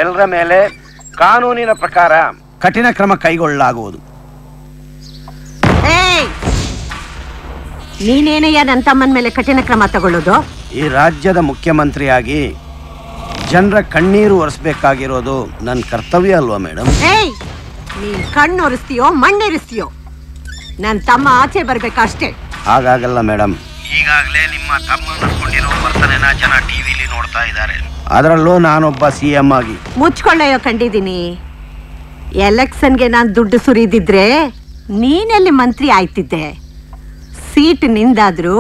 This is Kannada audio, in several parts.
ಎಲ್ಲರ ಮೇಲೆ ಕಾನೂನಿನ ಪ್ರಕಾರ ಕಠಿಣ ಕ್ರಮ ಕೈಗೊಳ್ಳಲಾಗುವುದು. ನೀನೇನಯ್ಯ ನನ್ನ ತಮ್ಮನ ಮೇಲೆ ಕಠಿಣ ಕ್ರಮ ತಗೊಳ್ಳೋದು? ಈ ರಾಜ್ಯದ ಮುಖ್ಯಮಂತ್ರಿಯಾಗಿ ಜನರ ಕಣ್ಣೀರು ಒರೆಸಬೇಕಾಗಿರೋದು ನನ್ನ ಕರ್ತವ್ಯ ಅಲ್ವಾ ಮೇಡಮ್? ನೀನ್ ಕಣ್ಣು ಒರೆಸ್ತೀಯೋ ಮಣ್ಣೆರಿಸ್ತೀಯೋ, ನನ್ನ ತಮ್ಮ ಆಚೆ ಬರ್ಬೇಕಷ್ಟೇ. ಹಾಗಾಗಲ್ಲ ಮೇಡಮ್. ಈಗಾಗಲೇ ನಿಮ್ಮ ತಮ್ಮ ನಡ್ಕೊಂಡಿರೋ ವರ್ತನೆನ ಜನ ಟಿವಿಲಿ ನೋಡ್ತಾ ಇದ್ದಾರೆ. ಅದರಲ್ಲೂ ನಾನೊಬ್ಬ CM ಆಗಿ ಮುಚ್ಕೊಳ್ಳಯ್ಯೋ ಕಂಡಿದ್ದೀನಿ. ಎಲೆಕ್ಷನ್ಗೆ ನಾನು ದುಡ್ಡು ಸುರಿದಿದ್ರೆ ನೀನೆಲ್ಲಿ ಮಂತ್ರಿ ಆಯ್ತಿದ್ದೆ? ಸೀಟ್ ನಿಂದಾದ್ರೂ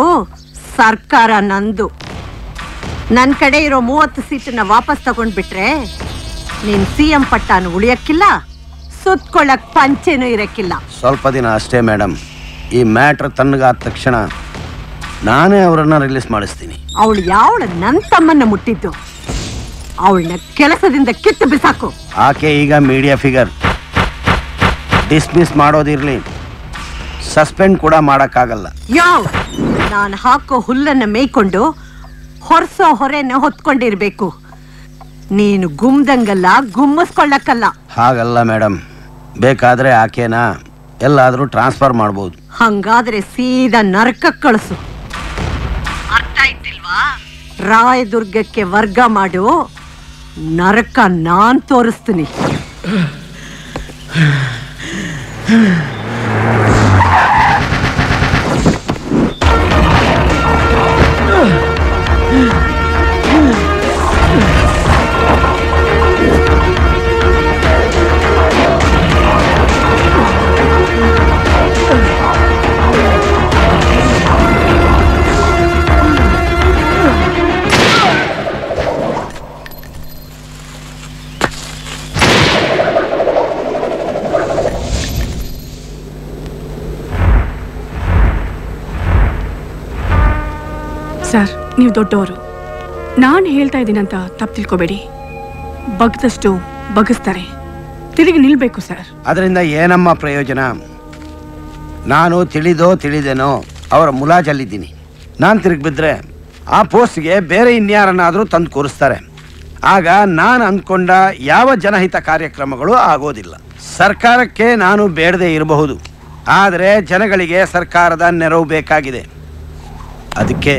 ಸರ್ಕಾರ ನಂದು. ನನ್ನ ಕಡೆ ಇರೋ 30 ಸೀಟನ್ನ ವಾಪಸ್ ತಗೊಂಡ್ಬಿಟ್ರೆ ನೀನ್ CM ಪಟ್ಟಾನು ಉಳಿಯಕ್ಕಿಲ್ಲ, ಸುತ್ಕೊಳ್ಳಕ್ ಪಂಚೆನೂ ಇರಕ್ಕಿಲ್ಲ. ಸ್ವಲ್ಪ ದಿನ ಅಷ್ಟೇ ಮೇಡಮ್. ಈ ಮ್ಯಾಟ್ರ್ ತನ್ನಗಾದ ತಕ್ಷಣ ನಾನೇ ಅವರನ್ನ ರಿಲೀಸ್ ಮಾಡಿಸ್ತೀನಿ. ಅವಳು ಯಾವಳು ನನ್ನ ತಮ್ಮನ್ನ ಮುಟ್ಟಿದ್ದು? ಅವಳನ್ನ ಕೆಲಸದಿಂದ ಕಿತ್ತು ಬಿಸಾಕು. ಆಕೆ ಈಗ ಮೀಡಿಯಾ ಫಿಗರ್. ಡಿಸ್ಮಿಸ್ ಮಾಡೋದಿರ್ಲಿ, ಸಸ್ಪೆಂಡ್ ಕೂಡ ಮಾಡಕ್ಕಾಗಲ್ಲ. ನಾನು ಹಾಕೋ ಹುಲ್ಲನ್ನ ಮೇಯ್ಕೊಂಡು ಹೊರಸೋ ಹೊರೆನ ಹೊತ್ಕೊಂಡಿರ್ಬೇಕು. ನೀನು ಗುಮ್ದಂಗಲ್ಲ, ಗುಮ್ಮಿಸ್ಕೊಳ್ಳಕ್ಕಲ್ಲ. ಹಾಗಲ್ಲ ಮೇಡಮ್. ಬೇಕಾದ್ರೆ ಆಕೆನ ಎಲ್ಲಾದ್ರೂ ಟ್ರಾನ್ಸ್ಫರ್ ಮಾಡ್ಬೋದು. ಹಂಗಾದ್ರೆ ಸೀದಾ ನರಕಕ್ಕೆ ಕಳಿಸು. ಅರ್ಥ ಆಯ್ತಿಲ್ವಾ? ರಾಯದುರ್ಗಕ್ಕೆ ವರ್ಗ ಮಾಡು, ನರಕ ನಾನ್ ತೋರಿಸ್ತೀನಿ. ಸರ್, ನೀವು ದೊಡ್ಡವರು. ನಾನು ಹೇಳ್ತಾ ಇದ್ದೀನಂತ ತಪ್ಪು ತಿಳ್ಕೊಬೇಡಿ. ಬಗ್ದಷ್ಟು ಬಗ್ಗಿಸ್ತಾರೆ, ತಿರುಗಿ ನಿಲ್ಬೇಕು ಸರ್. ಅದರಿಂದ ಏನಮ್ಮ ಪ್ರಯೋಜನ? ನಾನು ತಿಳಿದೇನೋ ಅವರ ಮುಲಾಜಲ್ಲಿದ್ದೀನಿ. ನಾನು ತಿರುಗಿ ಬಿದ್ದರೆ ಆ ಪೋಸ್ಟ್ಗೆ ಬೇರೆ ಇನ್ಯಾರನ್ನಾದರೂ ತಂದು ಕೂರಿಸ್ತಾರೆ. ಆಗ ನಾನು ಅಂದ್ಕೊಂಡ ಯಾವ ಜನಹಿತ ಕಾರ್ಯಕ್ರಮಗಳು ಆಗೋದಿಲ್ಲ. ಸರ್ಕಾರಕ್ಕೆ ನಾನು ಬೇಡದೇ ಇರಬಹುದು, ಆದರೆ ಜನಗಳಿಗೆ ಸರ್ಕಾರದ ನೆರವು ಬೇಕಾಗಿದೆ. ಅದಕ್ಕೆ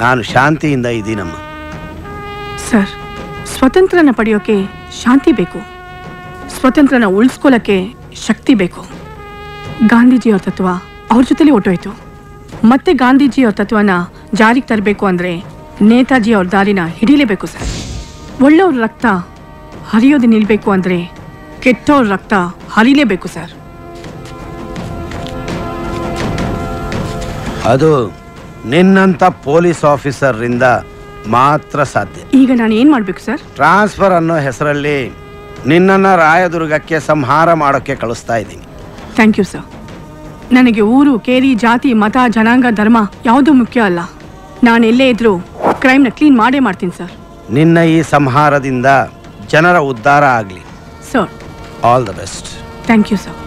ನಾನು ಶಾಂತಿಯಿಂದ ಇದ್ದೀನಮ್ಮ. ಸರ್, ಸ್ವತಂತ್ರನ ಪಡೆಯೋಕೆ ಶಾಂತಿ ಬೇಕು, ಸ್ವತಂತ್ರನ ಉಳಿಸ್ಕೊಳ್ಳೋಕ್ಕೆ ಶಕ್ತಿ ಬೇಕು. ಗಾಂಧೀಜಿಯವ್ರ ತತ್ವ ಅವ್ರ ಜೊತೆಲಿ ಹೊಟ್ಟೋಯ್ತು. ಮತ್ತೆ ಗಾಂಧೀಜಿಯವ್ರ ತತ್ವನ ಜಾರಿಗೆ ತರಬೇಕು ಅಂದರೆ ನೇತಾಜಿ ಅವ್ರ ದಾರಿನ ಹಿಡಿಲೇಬೇಕು ಸರ್. ಒಳ್ಳೆಯವ್ರ ರಕ್ತ ಹರಿಯೋದು ನಿಲ್ಲಬೇಕು ಅಂದರೆ ಕೆಟ್ಟವ್ರ ರಕ್ತ ಹರಿಲೇಬೇಕು ಸರ್. ಅದು ನಿನ್ನಂತ ಪೊಲೀಸ್ ಆಫೀಸರ್ರಿಂದ ಮಾತ್ರ ಸಾಧ್ಯ. ಈಗ ನಾನು ಏನು ಮಾಡಬೇಕು ಸರ್? ಟ್ರಾನ್ಸ್ಫರ್ ಅನ್ನೋ ಹೆಸರಲ್ಲಿ ನಿನ್ನನ್ನು ರಾಯದುರ್ಗಕ್ಕೆ ಸಂಹಾರ ಮಾಡೋಕ್ಕೆ ಕಳಿಸ್ತಾ ಇದ್ದೀನಿ. Thank you sir. ನನಗೆ ಊರು, ಕೇರಿ, ಜಾತಿ, ಮತ, ಜನಾಂಗ, ಧರ್ಮ ಯಾವುದೂ ಮುಖ್ಯ ಅಲ್ಲ. ನಾನು ಎಲ್ಲೇ ಇದ್ರೂ ಕ್ರೈಮ್ನ ಕ್ಲೀನ್ ಮಾಡೇ ಮಾಡ್ತೀನಿ ಸರ್. ನಿನ್ನ ಈ ಸಂಹಾರದಿಂದ ಜನರ ಉದ್ಧಾರ ಆಗಲಿ. Sir, all the best. Thank you sir.